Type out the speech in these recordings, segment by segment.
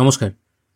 নমস্কার।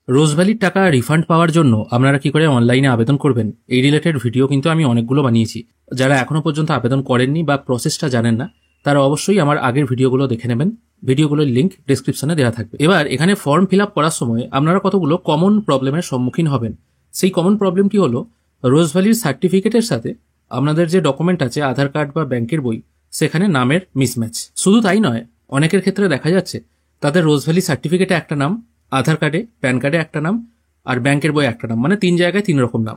রোজভ্যালির টাকা রিফান্ড পাওয়ার জন্য আপনারা কি করে অনলাইনে আবেদন করবেন এই রিলেটেড ভিডিও কিন্তু আমি অনেকগুলো বানিয়েছি। যারা এখনো পর্যন্ত আবেদন করেননি বা প্রসেসটা জানেন না তারা অবশ্যই আমার আগের ভিডিওগুলো দেখে নেবেন। ভিডিওগুলোর লিঙ্ক ডেসক্রিপশনে দেওয়া থাকবে। এবার এখানে ফর্ম ফিল আপ করার সময় আপনারা কতগুলো কমন প্রবলেমের সম্মুখীন হবেন। সেই কমন প্রবলেমটি হলো রোজভ্যালির সার্টিফিকেটের সাথে আপনাদের যে ডকুমেন্ট আছে আধার কার্ড বা ব্যাংকের বই সেখানে নামের মিসম্যাচ। শুধু তাই নয়, অনেকের ক্ষেত্রে দেখা যাচ্ছে তাদের রোজভ্যালি সার্টিফিকেটে একটা নাম, আধার কার্ডে প্যান কার্ডে একটা নাম, আর ব্যাংকের বই একটা নাম, মানে 3 জায়গায় 3 রকম নাম।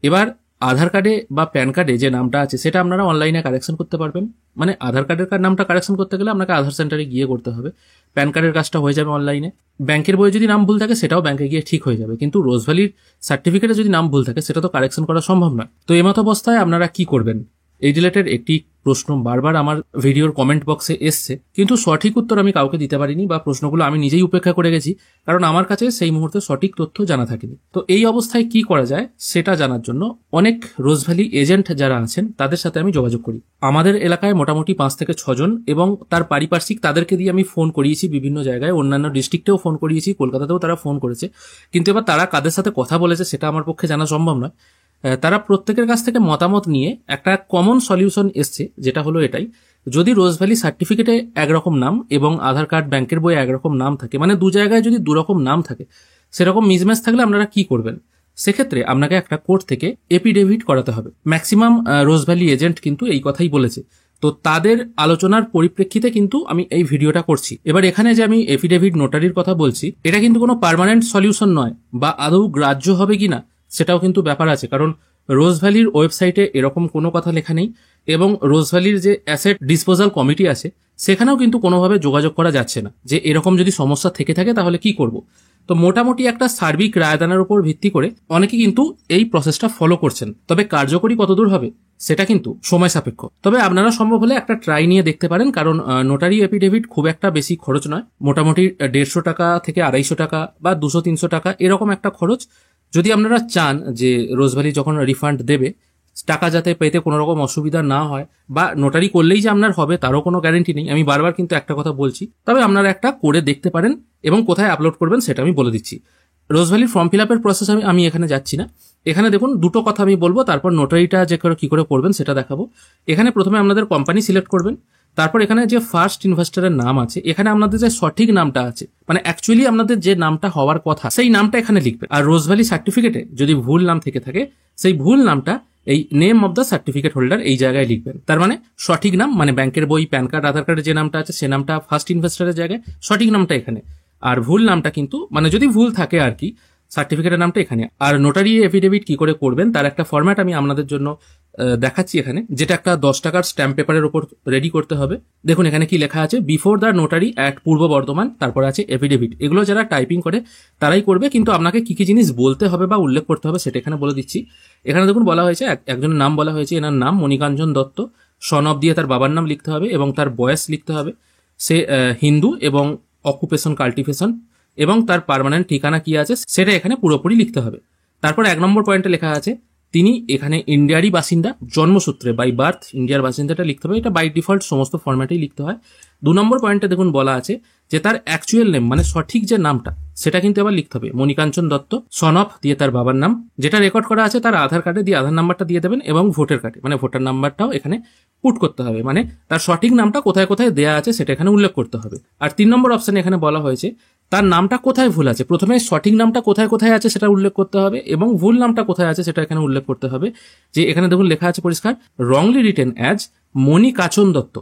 এবার আধার কার্ডে বা প্যান কার্ডে যে নামটা আছে সেটা আপনারা অনলাইনে কারেকশন করতে পারবেন। মানে আধার কার্ডের নামটা কারেকশন করতে গেলে আপনাকে আধার সেন্টারে গিয়ে করতে হবে। প্যান কার্ডের কাজটা হয়ে যাবে অনলাইনে। ব্যাংকের বইয়ে যদি নাম ভুল থাকে সেটাও ব্যাংকে গিয়ে ঠিক হয়ে যাবে, কিন্তু রোজভ্যালির সার্টিফিকেটে যদি নাম ভুল থাকে সেটা তো কারেকশন করা সম্ভব নয়। তো এমত অবস্থায় আপনারা কি করবেন? এই রিলেটেড একটি প্রশ্ন বারবার আমার ভিডিওর কমেন্ট বক্সে এসছে, কিন্তু সঠিক উত্তর আমি কাউকে দিতে পারিনি বা প্রশ্নগুলো আমি নিজেই উপেক্ষা করে গেছি, কারণ আমার কাছে সেই মুহূর্তে সঠিক তথ্য জানা থাকেনি। তো এই অবস্থায় কি করা যায় সেটা জানার জন্য অনেক রোজভ্যালি এজেন্ট যারা আছেন তাদের সাথে আমি যোগাযোগ করি। আমাদের এলাকায় মোটামুটি 5 থেকে 6 জন, এবং তার পারিপার্শ্বিক তাদেরকে দিয়ে আমি ফোন করিয়েছি বিভিন্ন জায়গায়, অন্যান্য ডিস্ট্রিক্টেও ফোন করিয়েছি, কলকাতাতেও তারা ফোন করেছে। কিন্তু এবার তারা কাদের সাথে কথা বলেছে সেটা আমার পক্ষে জানা সম্ভব নয়। তারা প্রত্যেকের কাছ থেকে মতামত নিয়ে একটা কমন সলিউশন এসছে, যেটা হলো এটাই: যদি রোজভ্যালি সার্টিফিকেটে একরকম নাম এবং আধার কার্ড ব্যাংকের বইয়ে একরকম নাম থাকে, মানে 2 জায়গায় যদি 2 রকম নাম থাকে, সেরকম মিসম্যাচ থাকলে আপনারা কি করবেন? সেক্ষেত্রে আপনাকে একটা কোর্ট থেকে এফিডেভিট করাতে হবে। ম্যাক্সিমাম রোজভ্যালি এজেন্ট কিন্তু এই কথাই বলেছে। তো তাদের আলোচনার পরিপ্রেক্ষিতে কিন্তু আমি এই ভিডিওটা করছি। এবার এখানে যে আমি এফিডেভিট নোটারির কথা বলছি, এটা কিন্তু কোনো পার্মানেন্ট সলিউশন নয়, বা আদৌ গ্রাহ্য হবে কিনা সেটাও কিন্তু ব্যাপার আছে, কারণ রোজভ্যালির ওয়েবসাইটে এরকম কোনো কথা লেখা নেই, এবং রোজভ্যালির যে অ্যাসেট ডিসপোজাল কমিটি আছে সেখানেও কিন্তু কোনোভাবে যোগাযোগ করা যাচ্ছে না যে এরকম যদি সমস্যা থেকে থাকে তাহলে কি করব। তো মোটামুটি একটা সার্বিক রায়দানের উপর ভিত্তি করে অনেকে কিন্তু এই প্রসেসটা ফলো করছেন, তবে কার্যকরী কতদূর হবে সেটা কিন্তু সময় সাপেক্ষ। তবে আপনারা সম্ভব হলে একটা ট্রাই নিয়ে দেখতে পারেন, কারণ নোটারি এফিডেভিট খুব একটা বেশি খরচ নয়। মোটামুটি 150 টাকা থেকে 250 টাকা বা 200-300 টাকা এরকম একটা খরচ। যদি আপনারা চান যে রোজভ্যালি যখন রিফান্ড দেবে টাকা যাতে পেতে কোনো রকম অসুবিধা না হয়, বা নোটারি করলেই যে আপনার হবে তারও কোনো গ্যারেন্টি নেই, আমি বারবার কিন্তু একটা কথা বলছি, তবে আপনারা একটা করে দেখতে পারেন। এবং কোথায় আপলোড করবেন সেটা আমি বলে দিচ্ছি। রোজভ্যালির ফর্ম ফিল আপের প্রসেস আমি এখানে যাচ্ছি না। এখানে দেখুন দুটো কথা আমি বলবো, তারপর নোটারিটা যে কি করে করবেন সেটা দেখাবো। এখানে প্রথমে আপনাদের কোম্পানি সিলেক্ট করবেন, তারপর এখানে যে ফার্স্ট ইনভেস্টরের নাম আছে এখানে আপনাদের যে সঠিক নামটা আছে, মানে অ্যাকচুয়ালি আপনাদের যে নামটা হওয়ার কথা সেই নামটা এখানে লিখবেন। আর রোজভ্যালি সার্টিফিকেটে যদি ভুল নাম থেকে থাকে সেই ভুল নামটা এই name of the certificate holder এই জায়গায় লিখবেন। তার মানে সঠিক নাম, মানে ব্যাংকের বই প্যান কার্ড আধার কার্ডে যে নামটা আছে সে নামটা ফার্স্ট ইনভেস্টরের জায়গায়, সঠিক নামটা এখানে। আর ভুল নামটা কিন্তু, মানে যদি ভুল থাকে আর কি, সার্টিফিকেটের নামটা এখানে। আর নোটারি এফিডেভিট কি করে করবেন তার একটা ফরম্যাট আমি আপনাদের জন্য দেখাচ্ছি এখানে, যেটা একটা 10 টাকার স্ট্যাম্প পেপারের উপর রেডি করতে হবে। দেখুন এখানে কি লেখা আছে: বিফোর দ্য নোটারি অ্যাট পূর্ব বর্ধমান, তারপর আছে এফিডেভিট। এগুলো যারা টাইপিং করে তারাই করবে, কিন্তু আপনাকে কি কি জিনিস বলতে হবে বা উল্লেখ করতে হবে সেটা এখানে বলে দিচ্ছি। এখানে দেখুন বলা হয়েছে, একজনের নাম বলা হয়েছে, এনার নাম মণিকাঞ্চন দত্ত, সন অফ দিয়ে তার বাবার নাম লিখতে হবে এবং তার বয়স লিখতে হবে, সে হিন্দু, এবং অকুপেশন কাল্টিভেশন, এবং তার পার্মানেন্ট ঠিকানা কি আছে সেটা এখানে পুরোপুরি লিখতে হবে। তারপর 1 নম্বর পয়েন্টে লেখা আছে তিনি এখানে ইন্ডিয়ারই বাসিন্দা, জন্মসূত্রে বাই বার্থ ইন্ডিয়ার বাসিন্দাটা লিখতে হবে, এটা বাই ডিফল্ট সমস্ত ফরম্যাটেই লিখতে হয়। 2 নম্বর পয়েন্টে দেখুন বলা আছে যে তার অ্যাকচুয়াল নেম, মানে সঠিক যে নামটা সেটা কিন্তু আবার লিখতে হবে, মণিকাঞ্চন দত্ত, সন অফ দিয়ে তার বাবার নাম, যেটা রেকর্ড করা আছে তার আধার কার্ডে দিয়ে আধার নাম্বারটা দিয়ে দেবেন, এবং ভোটার কার্ডে মানে ভোটার নাম্বারটাও এখানে পুট করতে হবে, মানে তার সঠিক নামটা কোথায় কোথায় দেয়া আছে সেটা এখানে উল্লেখ করতে হবে। আর 3 নম্বর অপশনে এখানে বলা হয়েছে তার নামটা কোথায় ভুল আছে। প্রথমে সঠিক নামটা কোথায় কোথায় আছে সেটা উল্লেখ করতে হবে, এবং ভুল নামটা কোথায় আছে সেটা এখানে উল্লেখ করতে হবে। যে এখানে দেখুন লেখা আছে পরিষ্কার, রংলি রিটেন অ্যাজ মণিকাঞ্চন দত্ত।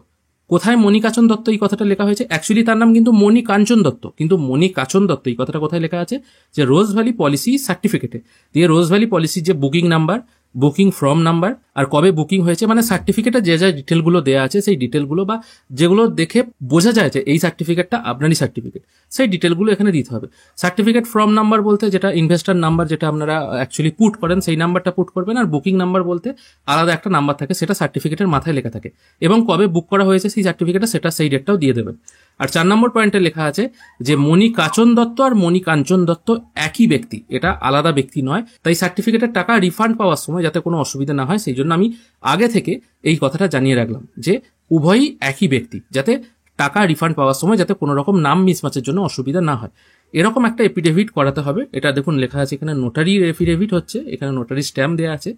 কোথায় মণিকাঞ্চন দত্ত এই কথাটা লেখা হয়েছে? অ্যাকচুয়ালি তার নাম কিন্তু মণিকাঞ্চন দত্ত, কিন্তু মণিকাঞ্চন দত্ত এই কথাটা কোথায় লেখা আছে? যে রোজভ্যালি পলিসি সার্টিফিকেটে দিয়ে রোজভ্যালি পলিসির যে booking number, booking form number, আর কবে বুকিং হয়েছে, মানে সার্টিফিকেটে যে যে ডিটেলগুলো দেওয়া আছে সেই ডিটেলগুলো, বা যেগুলো দেখে বোঝা যায় যে এই সার্টিফিকেটটা আপনারই সার্টিফিকেট, সেই ডিটেলগুলো এখানে দিতে হবে। সার্টিফিকেট ফর্ম নাম্বার বলতে যেটা ইনভেস্টার নাম্বার, যেটা আপনারা অ্যাকচুয়ালি পুট করেন সেই নাম্বারটা পুট করবেন। আর বুকিং নাম্বার বলতে আলাদা একটা নাম্বার থাকে, সেটা সার্টিফিকেটের মাথায় লেখা থাকে, এবং কবে বুক করা হয়েছে সেই সার্টিফিকেটটা সেটা সেই ডেটটাও দিয়ে দেবেন। আর 4 নম্বর পয়েন্টে লেখা আছে যে মণিকাঞ্চন দত্ত আর মণিকাঞ্চন দত্ত একই ব্যক্তি, এটা আলাদা ব্যক্তি নয়। তাই সার্টিফিকেটের টাকা রিফান্ড পাওয়ার সময় যাতে কোনো অসুবিধা না হয় সেই জন্য আমি আগে থেকে এই কথাটা জানিয়ে রাখলাম যে উভয়ই একই ব্যক্তি, যাতে টাকা রিফান্ড পাওয়ার সময় যাতে কোনো রকম নাম মিসম্যাচের জন্য অসুবিধা না হয়। এরকম একটা এফিডেভিট করাতে হবে। এটা দেখুন লেখা আছে এখানে নোটারি এফিডেভিট হচ্ছে, এখানে নোটারি স্ট্যাম্প দেওয়া আছে।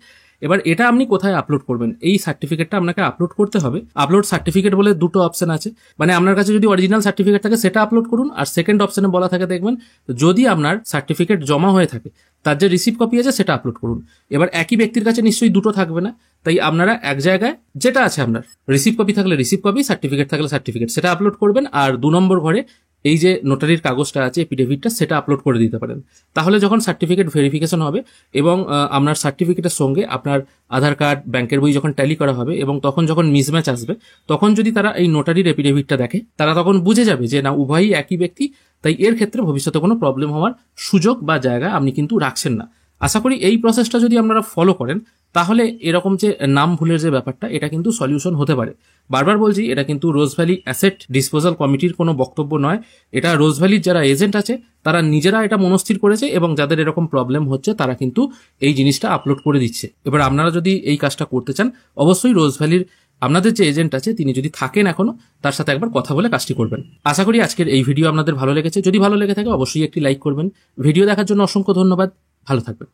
এবার এটা আপনি কোথায় আপলোড করবেন? এই সার্টিফিকেটটা আপনাকে আপলোড করতে হবে। আপলোড সার্টিফিকেট বলে দুটো অপশন আছে, মানে আপনার কাছে যদি অরিজিনাল সার্টিফিকেট থাকে সেটা আপলোড করুন, আর সেকেন্ড অপশনে বলা থাকে দেখবেন যদি আপনার সার্টিফিকেট জমা হয়ে থাকে তার যে রিসিভ কপি আছে সেটা আপলোড করুন। এবার একই ব্যক্তির কাছে নিশ্চয়ই দুটো থাকবে না, তাই আপনারা এক জায়গায় যেটা আছে আপনার রিসিভ কপি থাকলে রিসিভ কপি, সার্টিফিকেট থাকলে সার্টিফিকেট, সেটা আপলোড করবেন। আর 2 নম্বর ঘরে এই যে নোটারির কাগজটা আছে এফিডেভিটটা, সেটা আপলোড করে দিতে পারেন। তাহলে যখন সার্টিফিকেট ভেরিফিকেশন হবে এবং আপনার সার্টিফিকেটের সঙ্গে আপনার আধার কার্ড, ব্যাংকের বই যখন ট্যালি করা হবে এবং তখন যখন মিসম্যাচ আসবে, তখন যদি তারা এই নোটারির এফিডেভিটটা দেখে তারা তখন বুঝে যাবে যে না উভয়ই একই ব্যক্তি। তাই এর ক্ষেত্রে ভবিষ্যতে কোনো প্রবলেম হওয়ার সুযোগ বা জায়গা আপনি কিন্তু রাখছেন না। আশা করি এই প্রসেসটা যদি আপনারা ফলো করেন তাহলে এরকম যে নাম ভুলের যে ব্যাপারটা এটা কিন্তু সলিউশন হতে পারে। বারবার বলছি, এটা কিন্তু রোজ ভ্যালি অ্যাসেট ডিসপোজাল কমিটির কোনো বক্তব্য নয়। এটা রোজ ভ্যালির যারা এজেন্ট আছে তারা নিজেরা এটা মনস্থির করেছে এবং যাদের এরকম প্রবলেম হচ্ছে তারা কিন্তু এই জিনিসটা আপলোড করে দিচ্ছে। এবার আপনারা যদি এই কাজটা করতে চান অবশ্যই রোজ ভ্যালির আপনাদের যে এজেন্ট আছে তিনি যদি থাকেন এখনো, তার সাথে একবার কথা বলে কাজটি করবেন। আশা করি আজকের এই ভিডিও আপনাদের ভালো লেগেছে। যদি ভালো লেগে থাকে অবশ্যই একটি লাইক করবেন। ভিডিও দেখার জন্য অসংখ্য ধন্যবাদ। ভালো থাকবেন।